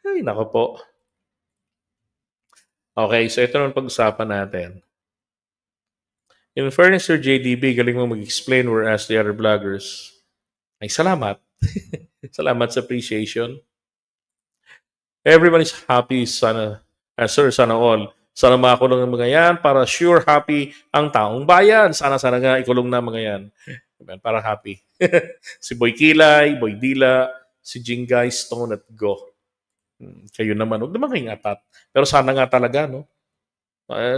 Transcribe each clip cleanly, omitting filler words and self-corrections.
Ay, nako po. Okay, so ito naman pag-usapan natin. In fairness, Sir JDB, galing mo mag-explain, whereas the other vloggers, ay salamat. Salamat sa appreciation. Everyone is happy, sana, sir, sana all. Sana makakulong ang mga yan para sure happy ang taong bayan. Sana nga ikulong na mga yan. Para happy. Si Boy Kilay, Boy Dila, si Jingay, Stone at Go. Kayo naman, huwag naman kayong atat. Pero sana nga talaga, no?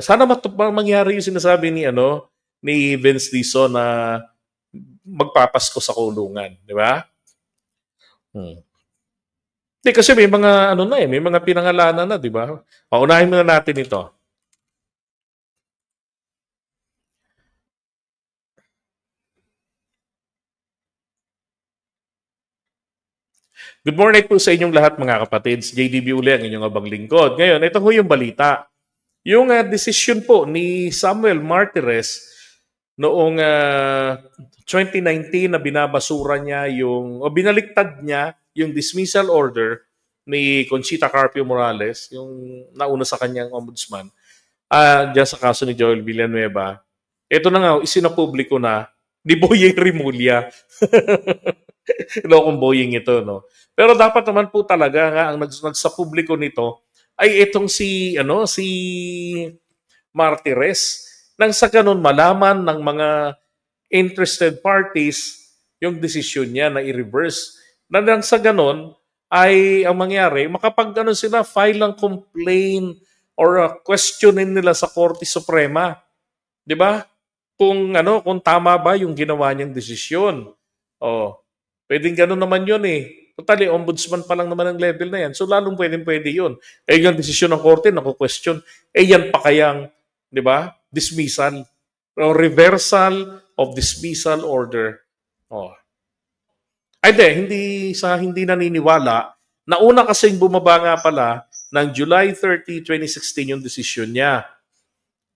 Sana mangyari yung sinasabi ni ni Vince Dizon na magpapasko sa kulungan, di ba? Hmm. Hindi kasi may mga may mga pinangalanan na, di ba? Paunahin muna natin ito. Good morning po sa inyong lahat mga kapatid. JDB uli ang inyong abang lingkod. Ngayon, ito ho yung balita. Yung decision po ni Samuel Martires noong 2019 na binabasura niya o binaliktad niya yung dismissal order ni Conchita Carpio Morales, yung nauna sa kanyang ombudsman, dyan sa kaso ni Joel Villanueva. Ito na nga, isinapubliko na ni Boyeng Rimulya. Lokong Boyeng ito, no? Pero dapat naman po talaga nga ang nagsapubliko nito ay itong si Martires, nang sa ganun malaman ng mga interested parties yung desisyon niya na i-reverse. Nang sa ganun ay ang mangyari, sila, file ng complaint or questionin nila sa Korte Suprema. 'Di ba? Kung tama ba yung ginawa niyang desisyon. Oh, pwedeng gano'n naman 'yun eh. Totally, ombudsman pa lang naman ang level na yan. So, lalong pwede yun. Eh, yung desisyon ng korte, naku-question. Eh, yan pa kayang, di ba, dismissal o reversal of dismissal order. Oh. Ay, hindi naniniwala. Nauna kasing bumaba nga pala ng July 30, 2016 yung desisyon niya.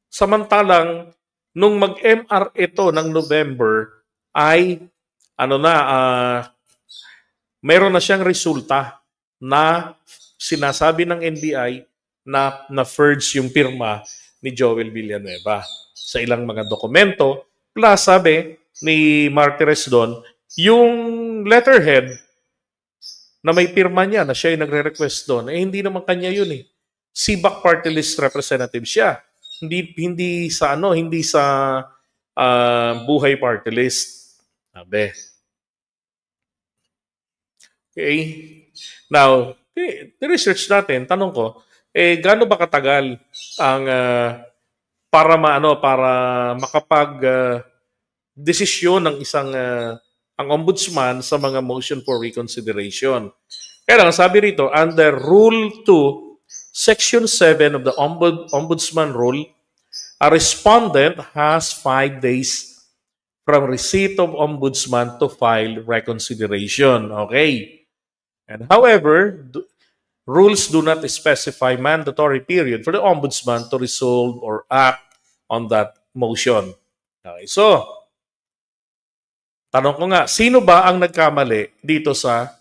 Samantalang, nung mag-MR ito ng November, ay, meron na siyang resulta na sinasabi ng NBI na na-furge yung pirma ni Joel Villanueva sa ilang mga dokumento. Plus, sabi ni Martires doon, yung letterhead na may pirma niya na siya yung nagre-request doon, eh hindi naman kanya yun eh. CBAC Party List representative siya. Hindi sa Buhay Party List. Sabi. Okay? Now, research natin, tanong ko, gaano ba katagal ang para makapag desisyon ng isang ang ombudsman sa mga motion for reconsideration. Kaya lang, sabi rito, under Rule 2, Section 7 of the Ombudsman Rule, a respondent has 5 days from receipt of ombudsman to file reconsideration. Okay? And however, rules do not specify mandatory period for the ombudsman to resolve or act on that motion. Okay, so, tanong ko nga, sino ba ang nagkamali dito sa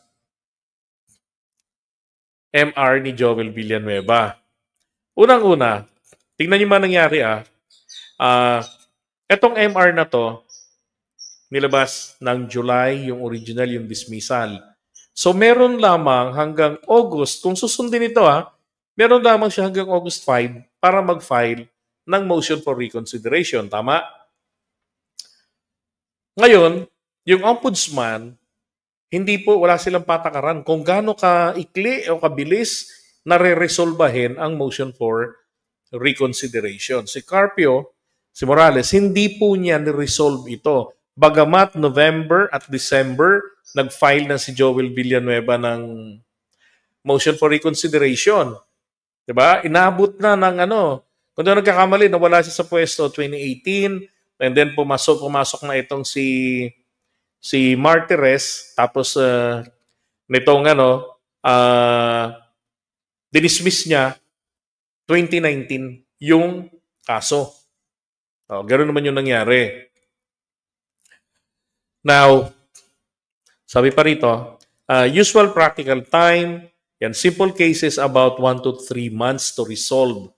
MR ni Joel Villanueva? Unang-una, tingnan niyo man nangyari etong MR na to, nilabas ng July, yung original, yung dismissal. So, meron lamang hanggang August, kung susundin ito meron lamang siya hanggang August 5 para mag-file ng motion for reconsideration. Tama? Ngayon, yung ombudsman, wala silang patakaran kung gaano ka-ikli o kabilis na re-resolbahin ang motion for reconsideration. Si Carpio, si Morales, hindi po niya ni-resolve ito. Bagamat November at December, nag-file na si Joel Villanueva ng motion for reconsideration. Diba? Inabot na ng kung doon nagkakamali, nawala siya sa pwesto 2018, and then pumasok na itong si Martires, tapos nitong dinismiss niya 2019 yung kaso. Ganoon naman yung nangyari. Now, sabi pa rito, Usual practical time, yan, simple cases about 1 to 3 months to resolve.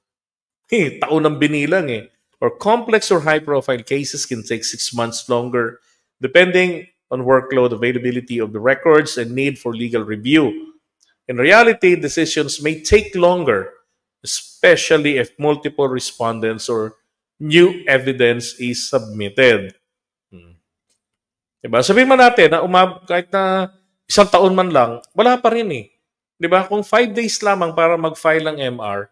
Taon ang binilang eh. Or complex or high-profile cases can take 6 months longer, depending on workload, availability of the records, and need for legal review. In reality, decisions may take longer, especially if multiple respondents or new evidence is submitted. Diba? Sabihin man natin na kahit na isang taon man lang, wala pa rin eh. Diba? Kung 5 days lamang para mag-file ng MR,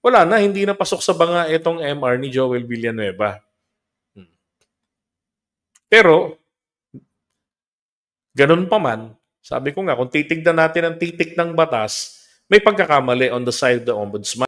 wala na, hindi na pasok sa banga itong MR ni Joel Villanueva. Pero, ganun pa man, sabi ko nga, kung titignan natin ang titik ng batas, may pagkakamali on the side of the ombudsman.